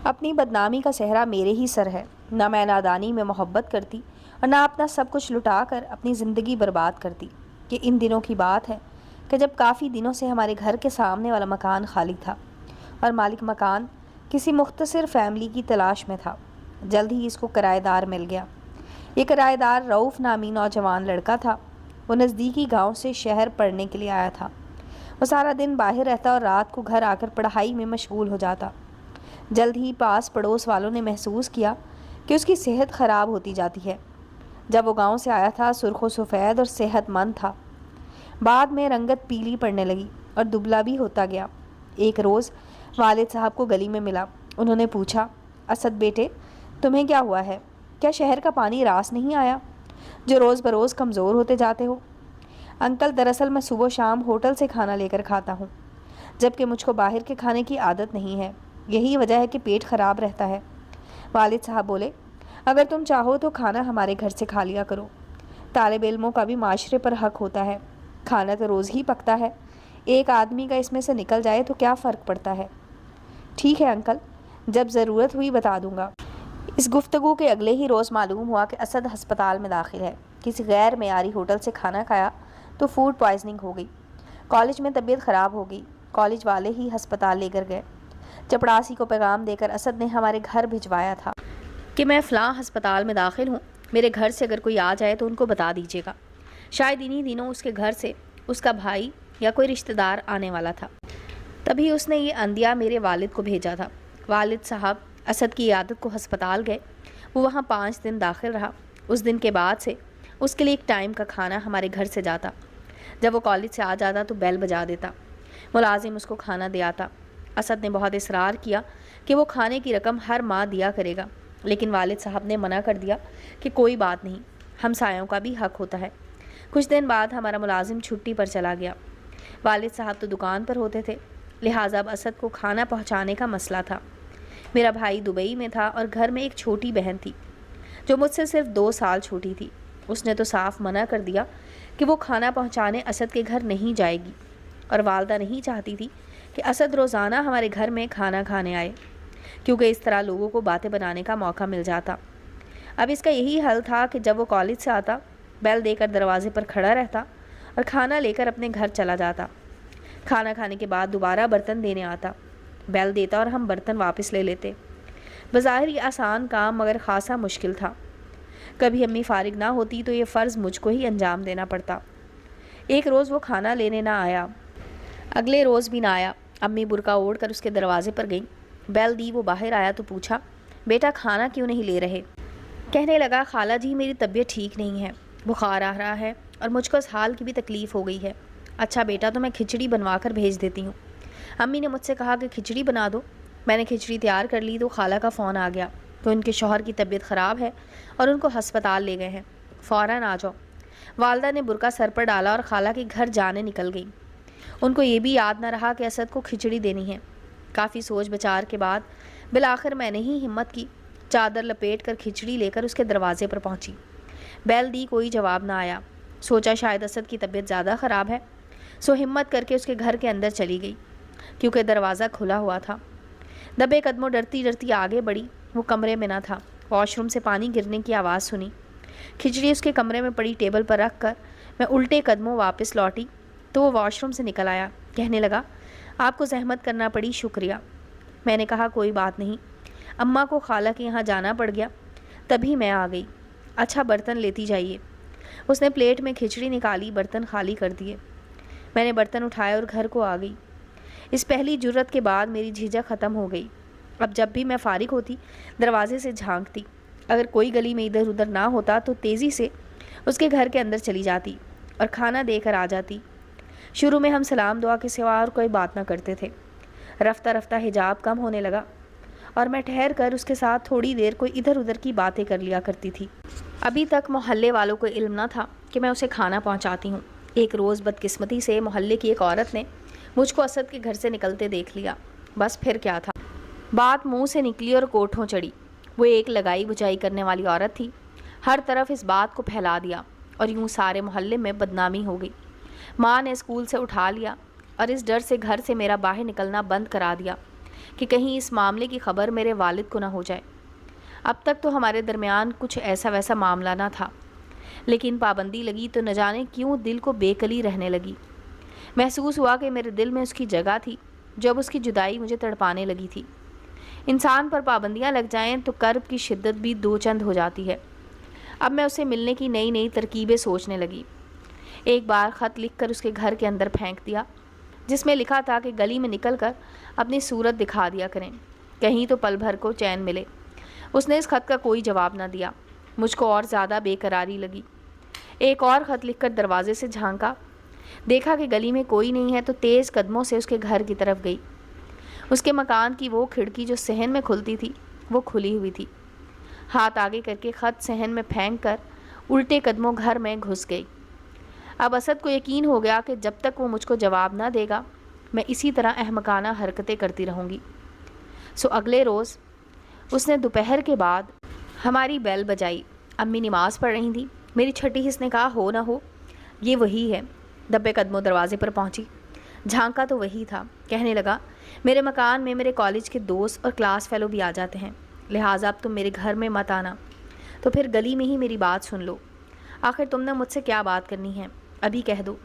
اپنی بدنامی کا صحرا میرے ہی سر ہے۔ نہ میں نادانی میں محبت کرتی اور نہ اپنا سب کچھ لٹا کر اپنی زندگی برباد کرتی۔ یہ ان دنوں کی بات ہے کہ جب کافی دنوں سے ہمارے گھر کے سامنے والا مکان خالی تھا اور مالک مکان کسی مختصر فیملی کی تلاش میں تھا۔ جلد ہی اس کو کرایہ دار مل گیا۔ یہ کرایہ دار رؤف نامی نوجوان لڑکا تھا۔ وہ نزدیکی گاؤں سے شہر پڑھنے کے لیے آیا تھا۔ وہ سارا دن باہر رہتا اور رات کو گھر آ کر پڑھائی میں مشغول ہو جاتا۔ جلد ہی پاس پڑوس والوں نے محسوس کیا کہ اس کی صحت خراب ہوتی جاتی ہے۔ جب وہ گاؤں سے آیا تھا سرخ و سفید اور صحت مند تھا۔ بعد میں رنگت پیلی پڑنے لگی اور دبلا بھی ہوتا گیا۔ ایک روز والد صاحب کو گلی میں ملا۔ انہوں نے پوچھا، اسد بیٹے تمہیں کیا ہوا ہے؟ کیا شہر کا پانی راس نہیں آیا جو روز بروز کمزور ہوتے جاتے ہو؟ انکل دراصل میں صبح و شام ہوٹل سے کھانا لے کر کھاتا ہوں، جبکہ مجھ کو باہر کے کھانے کی عادت نہیں ہے۔ یہی وجہ ہے کہ پیٹ خراب رہتا ہے۔ والد صاحب بولے، اگر تم چاہو تو کھانا ہمارے گھر سے کھا لیا کرو۔ طالب علموں کا بھی معاشرے پر حق ہوتا ہے۔ کھانا تو روز ہی پکتا ہے، ایک آدمی کا اس میں سے نکل جائے تو کیا فرق پڑتا ہے؟ ٹھیک ہے انکل، جب ضرورت ہوئی بتا دوں گا۔ اس گفتگو کے اگلے ہی روز معلوم ہوا کہ اسد ہسپتال میں داخل ہے۔ کسی غیر معیاری ہوٹل سے کھانا کھایا تو فوڈ پوائزننگ ہو گئی۔ کالج میں طبیعت خراب ہو گئی۔ کالج والے ہی ہسپتال لے کر گئے۔ چپڑاسی کو پیغام دے کر اسد نے ہمارے گھر بھجوایا تھا کہ میں فلاں ہسپتال میں داخل ہوں، میرے گھر سے اگر کوئی آ جائے تو ان کو بتا دیجیے گا۔ شاید انہی دنوں اس کے گھر سے اس کا بھائی یا کوئی رشتہ دار آنے والا تھا، تبھی اس نے یہ اندیا میرے والد کو بھیجا تھا۔ والد صاحب اسد کی عیادت کو ہسپتال گئے۔ وہ وہاں 5 دن داخل رہا۔ اس دن کے بعد سے اس کے لیے ایک ٹائم کا کھانا ہمارے گھر سے جاتا۔ جب وہ کالج سے آ جاتا تو بیل بجا دیتا، ملازم اس کو کھانا دے آتا۔ اسد نے بہت اصرار کیا کہ وہ کھانے کی رقم ہر ماہ دیا کرے گا، لیکن والد صاحب نے منع کر دیا کہ کوئی بات نہیں، ہمسایوں کا بھی حق ہوتا ہے۔ کچھ دن بعد ہمارا ملازم چھٹی پر چلا گیا۔ والد صاحب تو دکان پر ہوتے تھے، لہٰذا اب اسد کو کھانا پہنچانے کا مسئلہ تھا۔ میرا بھائی دبئی میں تھا اور گھر میں ایک چھوٹی بہن تھی جو مجھ سے صرف 2 سال چھوٹی تھی۔ اس نے تو صاف منع کر دیا کہ وہ کھانا پہنچانے اسد کے گھر نہیں جائے گی، اور والدہ نہیں چاہتی تھی کہ اسد روزانہ ہمارے گھر میں کھانا کھانے آئے، کیونکہ اس طرح لوگوں کو باتیں بنانے کا موقع مل جاتا۔ اب اس کا یہی حل تھا کہ جب وہ کالج سے آتا بیل دے کر دروازے پر کھڑا رہتا اور کھانا لے کر اپنے گھر چلا جاتا۔ کھانا کھانے کے بعد دوبارہ برتن دینے آتا، بیل دیتا اور ہم برتن واپس لے لیتے۔ بظاہر یہ آسان کام مگر خاصا مشکل تھا۔ کبھی امی فارغ نہ ہوتی تو یہ فرض مجھ کو ہی انجام دینا پڑتا۔ ایک روز وہ کھانا لینے نہ آیا، اگلے روز بھی نہ آیا۔ امی برقع اوڑھ کر اس کے دروازے پر گئیں۔ بیل دی، وہ باہر آیا تو پوچھا، بیٹا کھانا کیوں نہیں لے رہے؟ کہنے لگا، خالہ جی میری طبیعت ٹھیک نہیں ہے، بخار آ رہا ہے اور مجھ کو اسہال کی بھی تکلیف ہو گئی ہے۔ اچھا بیٹا تو میں کھچڑی بنوا کر بھیج دیتی ہوں۔ امی نے مجھ سے کہا کہ کھچڑی بنا دو۔ میں نے کھچڑی تیار کر لی تو خالہ کا فون آ گیا کہ ان کے شوہر کی طبیعت خراب ہے اور ان کو ہسپتال لے گئے ہیں، فوراً آ جاؤ۔ والدہ نے برقع سر پر ڈالا اور خالہ کے گھر جانے نکل گئی۔ ان کو یہ بھی یاد نہ رہا کہ اسد کو کھچڑی دینی ہے۔ کافی سوچ بچار کے بعد بالآخر میں نے ہی ہمت کی، چادر لپیٹ کر کھچڑی لے کر اس کے دروازے پر پہنچی۔ بیل دی، کوئی جواب نہ آیا۔ سوچا شاید اسد کی طبیعت زیادہ خراب ہے، سو ہمت کر کے اس کے گھر کے اندر چلی گئی، کیونکہ دروازہ کھلا ہوا تھا۔ دبے قدموں ڈرتی ڈرتی آگے بڑھی۔ وہ کمرے میں نہ تھا۔ واش روم سے پانی گرنے کی آواز سنی۔ کھچڑی اس کے کمرے میں پڑی ٹیبل پر رکھ کر میں الٹے قدموں واپس لوٹی تو وہ واش روم سے نکل آیا۔ کہنے لگا، آپ کو زحمت کرنا پڑی، شکریہ۔ میں نے کہا، کوئی بات نہیں، اماں کو خالہ کے یہاں جانا پڑ گیا، تبھی میں آ گئی۔ اچھا برتن لیتی جائیے۔ اس نے پلیٹ میں کھچڑی نکالی، برتن خالی کر دیے۔ میں نے برتن اٹھائے اور گھر کو آ گئی۔ اس پہلی جرت کے بعد میری جھجک ختم ہو گئی۔ اب جب بھی میں فارغ ہوتی دروازے سے جھانکتی، اگر کوئی گلی میں ادھر ادھر نہ ہوتا تو تیزی سے اس کے گھر کے اندر چلی جاتی اور کھانا دے کر آ جاتی۔ شروع میں ہم سلام دعا کے سوا اور کوئی بات نہ کرتے تھے۔ رفتہ رفتہ حجاب کم ہونے لگا اور میں ٹھہر کر اس کے ساتھ تھوڑی دیر کوئی ادھر ادھر کی باتیں کر لیا کرتی تھی۔ ابھی تک محلے والوں کو علم نہ تھا کہ میں اسے کھانا پہنچاتی ہوں۔ ایک روز بدقسمتی سے محلے کی ایک عورت نے مجھ کو اسد کے گھر سے نکلتے دیکھ لیا۔ بس پھر کیا تھا، بات منہ سے نکلی اور کوٹھوں چڑھی۔ وہ ایک لگائی بجائی کرنے والی عورت تھی۔ ہر طرف اس بات کو پھیلا دیا اور یوں سارے محلے میں بدنامی ہو گئی۔ ماں نے اسکول سے اٹھا لیا اور اس ڈر سے گھر سے میرا باہر نکلنا بند کرا دیا کہ کہیں اس معاملے کی خبر میرے والد کو نہ ہو جائے۔ اب تک تو ہمارے درمیان کچھ ایسا ویسا معاملہ نہ تھا، لیکن پابندی لگی تو نہ جانے کیوں دل کو بے کلی رہنے لگی۔ محسوس ہوا کہ میرے دل میں اس کی جگہ تھی، جب اس کی جدائی مجھے تڑپانے لگی تھی۔ انسان پر پابندیاں لگ جائیں تو کرب کی شدت بھی دو چند ہو جاتی ہے۔ اب میں اسے ملنے کی نئی نئی ترکیبیں سوچنے لگی۔ ایک بار خط لکھ کر اس کے گھر کے اندر پھینک دیا، جس میں لکھا تھا کہ گلی میں نکل کر اپنی صورت دکھا دیا کریں، کہیں تو پل بھر کو چین ملے۔ اس نے اس خط کا کوئی جواب نہ دیا۔ مجھ کو اور زیادہ بے قراری لگی۔ ایک اور خط لکھ کر دروازے سے جھانکا، دیکھا کہ گلی میں کوئی نہیں ہے تو تیز قدموں سے اس کے گھر کی طرف گئی۔ اس کے مکان کی وہ کھڑکی جو صحن میں کھلتی تھی وہ کھلی ہوئی تھی۔ ہاتھ آگے کر کے خط صحن میں پھینک کر الٹے قدموں گھر میں گھس گئی۔ اب اسد کو یقین ہو گیا کہ جب تک وہ مجھ کو جواب نہ دے گا میں اسی طرح احمقانہ حرکتیں کرتی رہوں گی۔ سو اگلے روز اس نے دوپہر کے بعد ہماری بیل بجائی۔ امی نماز پڑھ رہی تھیں۔ میری چھٹی حس نے کہا ہو نہ ہو یہ وہی ہے۔ دبے قدموں دروازے پر پہنچی، جھانکا تو وہی تھا۔ کہنے لگا میرے مکان میں میرے کالج کے دوست اور کلاس فیلو بھی آ جاتے ہیں، لہٰذا اب تم میرے گھر میں مت آنا، تو پھر گلی میں ہی میری بات سن لو۔ آخر تم نے مجھ سے کیا بات کرنی ہے ابھی کہہ دو۔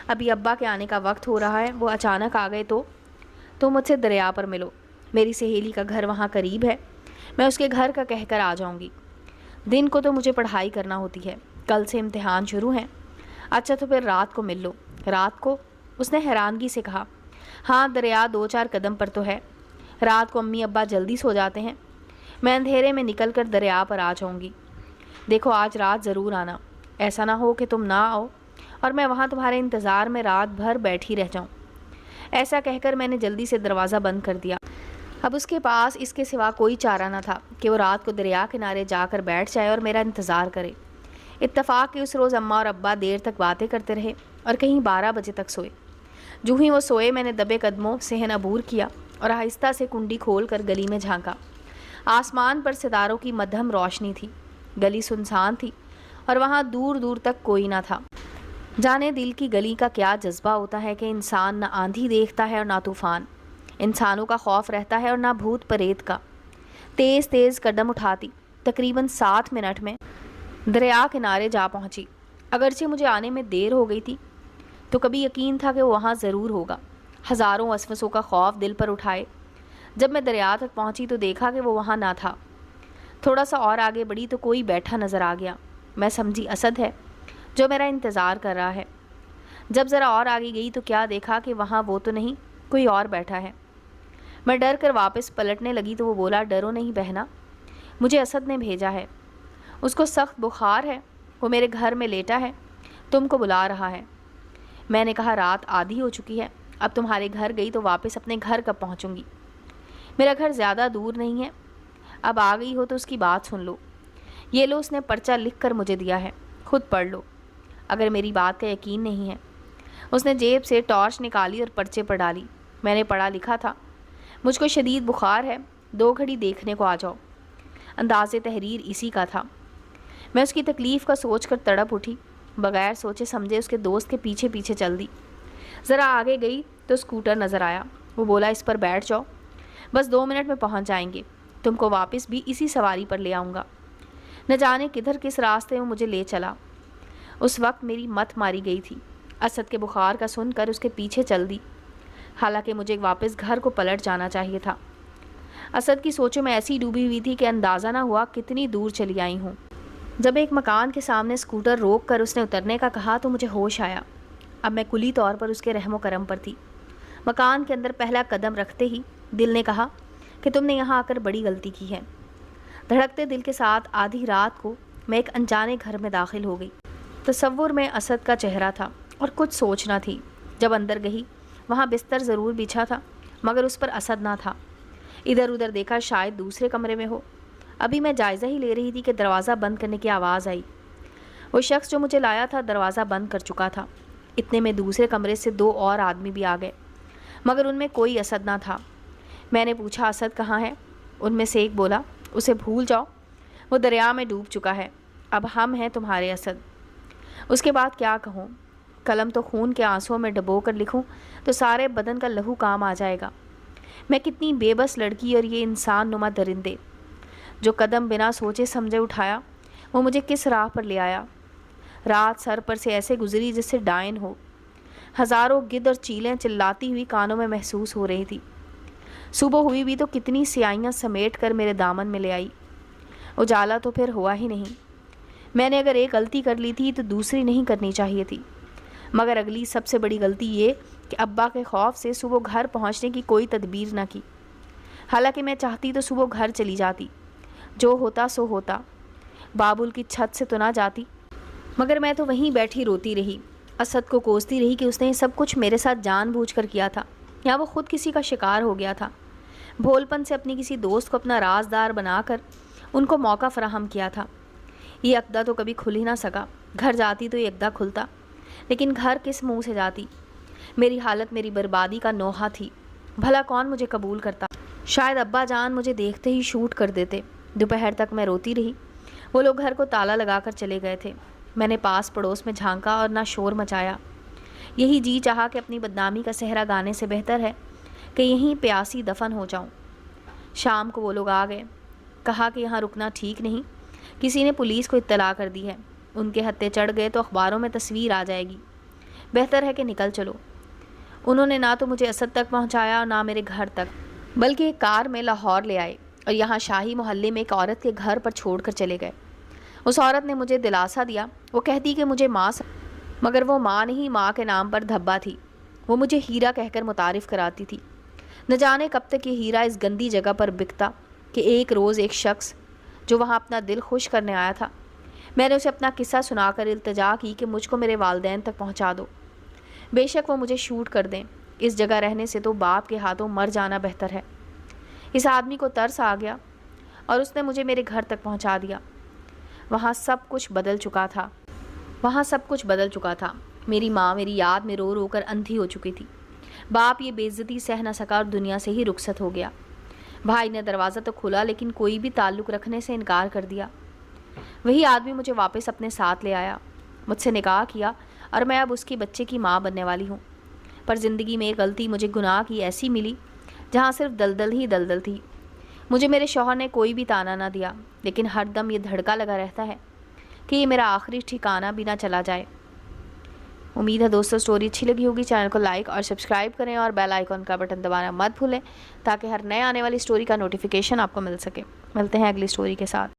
ابھی ابا کے آنے کا وقت ہو رہا ہے، وہ اچانک آ گئے تو مجھ سے دریا پر ملو۔ میری سہیلی کا گھر وہاں قریب ہے، میں اس کے گھر کا کہہ کر آ جاؤں گی۔ دن کو تو مجھے پڑھائی کرنا ہوتی ہے، کل سے امتحان شروع ہیں۔ اچھا تو پھر رات کو مل لو۔ رات کو؟ اس نے حیرانگی سے کہا۔ ہاں دریا 2-4 قدم پر تو ہے۔ رات کو امی ابا جلدی سو جاتے ہیں، میں اندھیرے میں نکل کر دریا پر آ جاؤں گی۔ دیکھو آج رات ضرور آنا، ایسا نہ ہو کہ تم نہ آؤ اور میں وہاں تمہارے انتظار میں رات بھر بیٹھی رہ جاؤں۔ ایسا کہہ کر میں نے جلدی سے دروازہ بند کر دیا۔ اب اس کے پاس اس کے سوا کوئی چارہ نہ تھا کہ وہ رات کو دریا کنارے جا کر بیٹھ جائے اور میرا انتظار کرے۔ اتفاق کہ اس روز اماں اور ابا دیر تک باتیں کرتے رہے اور کہیں 12 بجے تک سوئے۔ جو ہی وہ سوئے میں نے دبے قدموں صحن عبور کیا اور آہستہ سے کنڈی کھول کر گلی میں جھانکا۔ آسمان پر ستاروں کی مدھم روشنی تھی، گلی سنسان تھی اور وہاں دور دور تک کوئی نہ تھا۔ جانے دل کی گلی کا کیا جذبہ ہوتا ہے کہ انسان نہ آندھی دیکھتا ہے اور نہ طوفان، انسانوں کا خوف رہتا ہے اور نہ بھوت پریت کا۔ تیز تیز قدم اٹھاتی تقریباً 7 منٹ میں دریا کنارے جا پہنچی۔ اگرچہ مجھے آنے میں دیر ہو گئی تھی تو کبھی یقین تھا کہ وہ وہاں ضرور ہوگا۔ ہزاروں وسوسوں کا خوف دل پر اٹھائے جب میں دریا تک پہنچی تو دیکھا کہ وہ وہاں نہ تھا۔ تھوڑا سا اور آگے بڑھی تو کوئی بیٹھا نظر آ گیا۔ میں سمجھی اسد ہے جو میرا انتظار کر رہا ہے۔ جب ذرا اور آگے گئی تو کیا دیکھا کہ وہاں وہ تو نہیں، کوئی اور بیٹھا ہے۔ میں ڈر کر واپس پلٹنے لگی تو وہ بولا ڈرو نہیں بہنا، مجھے اسد نے بھیجا ہے، اس کو سخت بخار ہے، وہ میرے گھر میں لیٹا ہے، تم کو بلا رہا ہے۔ میں نے کہا رات آدھی ہو چکی ہے، اب تمہارے گھر گئی تو واپس اپنے گھر کب پہنچوں گی؟ میرا گھر زیادہ دور نہیں ہے، اب آ گئی ہو تو اس کی بات سن لو۔ یہ لو اس نے پرچہ لکھ کر مجھے دیا ہے، خود پڑھ لو اگر میری بات کا یقین نہیں ہے۔ اس نے جیب سے ٹارچ نکالی اور پرچے پر ڈالی۔ میں نے پڑھا لکھا تھا مجھ کو شدید بخار ہے، 2 گھڑی دیکھنے کو آ جاؤ۔ انداز تحریر اسی کا تھا۔ میں اس کی تکلیف کا سوچ کر تڑپ اٹھی، بغیر سوچے سمجھے اس کے دوست کے پیچھے پیچھے چل دی۔ ذرا آگے گئی تو اسکوٹر نظر آیا، وہ بولا اس پر بیٹھ جاؤ، بس 2 منٹ میں پہنچ جائیں گے، تم کو واپس بھی اسی سواری پر لے آؤں گا۔ نہ جانے کدھر کس راستے میں مجھے لے چلا۔ اس وقت میری مت ماری گئی تھی، اسد کے بخار کا سن کر اس کے پیچھے چل دی، حالانکہ مجھے واپس گھر کو پلٹ جانا چاہیے تھا۔ اسد کی سوچوں میں ایسی ڈوبی ہوئی تھی کہ اندازہ نہ ہوا کتنی دور چلی آئی ہوں۔ جب ایک مکان کے سامنے اسکوٹر روک کر اس نے اترنے کا کہا تو مجھے ہوش آیا۔ اب میں کلی طور پر اس کے رحم و کرم پر تھی۔ مکان کے اندر پہلا قدم رکھتے ہی دل نے کہا کہ تم نے یہاں آ کر بڑی غلطی کی ہے۔ دھڑکتے دل کے ساتھ آدھی رات کو میں ایک انجانے گھر میں داخل ہو گئی۔ تصور میں اسد کا چہرہ تھا اور کچھ سوچنا تھی۔ جب اندر گئی وہاں بستر ضرور بچھا تھا مگر اس پر اسد نہ تھا۔ ادھر ادھر دیکھا شاید دوسرے کمرے میں ہو۔ ابھی میں جائزہ ہی لے رہی تھی کہ دروازہ بند کرنے کی آواز آئی۔ وہ شخص جو مجھے لایا تھا دروازہ بند کر چکا تھا۔ اتنے میں دوسرے کمرے سے 2 اور آدمی بھی آ گئے مگر ان میں کوئی اسد نہ تھا۔ میں نے پوچھا اسد کہاں ہے؟ ان میں سے ایک بولا اسے بھول جاؤ، وہ دریا میں ڈوب چکا ہے، اب ہم ہیں تمہارے اسد۔ اس کے بعد کیا کہوں؟ قلم تو خون کے آنسوؤں میں ڈبو کر لکھوں تو سارے بدن کا لہو کام آ جائے گا۔ میں کتنی بے بس لڑکی اور یہ انسان نما درندے، جو قدم بنا سوچے سمجھے اٹھایا وہ مجھے کس راہ پر لے آیا۔ رات سر پر سے ایسے گزری جس سے ڈائن ہو، ہزاروں گدھ اور چیلیں چلاتی ہوئی کانوں میں محسوس ہو رہی تھی۔ صبح ہوئی بھی تو کتنی سیائیاں سمیٹ کر میرے دامن میں لے آئی۔ اجالا تو پھر ہوا ہی نہیں۔ میں نے اگر ایک غلطی کر لی تھی تو دوسری نہیں کرنی چاہیے تھی، مگر اگلی سب سے بڑی غلطی یہ کہ ابا کے خوف سے صبح گھر پہنچنے کی کوئی تدبیر نہ کی۔ حالانکہ میں چاہتی تو صبح گھر چلی جاتی، جو ہوتا سو ہوتا، بابل کی چھت سے تو نہ جاتی، مگر میں تو وہیں بیٹھی روتی رہی، اسد کو کوستی رہی کہ اس نے یہ سب کچھ میرے ساتھ جان بوجھ کر کیا تھا یا وہ خود کسی کا شکار ہو گیا تھا۔ بھولپن سے اپنی کسی دوست کو اپنا رازدار بنا کر ان کو موقع فراہم کیا تھا۔ یہ عقدہ تو کبھی کھل ہی نہ سکا۔ گھر جاتی تو یہ عقدہ کھلتا، لیکن گھر کس منہ سے جاتی؟ میری حالت میری بربادی کا نوحہ تھی، بھلا کون مجھے قبول کرتا؟ شاید ابا جان مجھے دیکھتے ہی شوٹ کر دیتے۔ دوپہر تک میں روتی رہی۔ وہ لوگ گھر کو تالا لگا کر چلے گئے تھے۔ میں نے پاس پڑوس میں جھانکا اور نہ شور مچایا۔ یہی جی چاہا کہ اپنی بدنامی کا صحرا گانے سے بہتر ہے کہ یہیں پیاسی دفن ہو جاؤں۔ شام کو وہ لوگ آ گئے، کہا کہ یہاں رکنا ٹھیک نہیں، کسی نے پولیس کو اطلاع کر دی ہے، ان کے ہتھے چڑھ گئے تو اخباروں میں تصویر آ جائے گی، بہتر ہے کہ نکل چلو۔ انہوں نے نہ تو مجھے اسد تک پہنچایا اور نہ میرے گھر تک، بلکہ ایک کار میں لاہور لے آئے اور یہاں شاہی محلے میں ایک عورت کے گھر پر چھوڑ کر چلے گئے۔ اس عورت نے مجھے دلاسا دیا، وہ کہتی کہ مجھے ماں مگر وہ ماں نہیں، ماں کے نام پر دھبا تھی۔ وہ مجھے ہیرا کہہ کر متعارف کراتی تھی۔ نہ جانے کب تک یہ ہیرا اس گندی جگہ پر بکتا کہ ایک روز ایک شخص جو وہاں اپنا دل خوش کرنے آیا تھا، میں نے اسے اپنا قصہ سنا کر التجا کی کہ مجھ کو میرے والدین تک پہنچا دو، بے شک وہ مجھے شوٹ کر دیں، اس جگہ رہنے سے تو باپ کے ہاتھوں مر جانا بہتر ہے۔ اس آدمی کو ترس آ گیا اور اس نے مجھے میرے گھر تک پہنچا دیا۔ وہاں سب کچھ بدل چکا تھا۔ میری ماں میری یاد میں رو رو کر اندھی ہو چکی تھی۔ باپ یہ بے عزتی سہ نہ سکا اور دنیا سے ہی رخصت ہو گیا۔ بھائی نے دروازہ تو کھولا لیکن کوئی بھی تعلق رکھنے سے انکار کر دیا۔ وہی آدمی مجھے واپس اپنے ساتھ لے آیا، مجھ سے نکاح کیا اور میں اب اس کے بچے کی ماں بننے والی ہوں۔ پر زندگی میں ایک غلطی مجھے گناہ کی ایسی ملی جہاں صرف دلدل ہی دلدل تھی۔ مجھے میرے شوہر نے کوئی بھی تانا نہ دیا، لیکن ہر دم یہ دھڑکا لگا رہتا ہے کہ یہ میرا آخری ٹھکانہ بھی نہ چلا جائے۔ امید ہے دوستو سٹوری اچھی لگی ہوگی۔ چینل کو لائک اور سبسکرائب کریں اور بیل آئیکن کا بٹن دبانا مت بھولیں تاکہ ہر نئے آنے والی سٹوری کا نوٹیفیکیشن آپ کو مل سکے۔ ملتے ہیں اگلی سٹوری کے ساتھ۔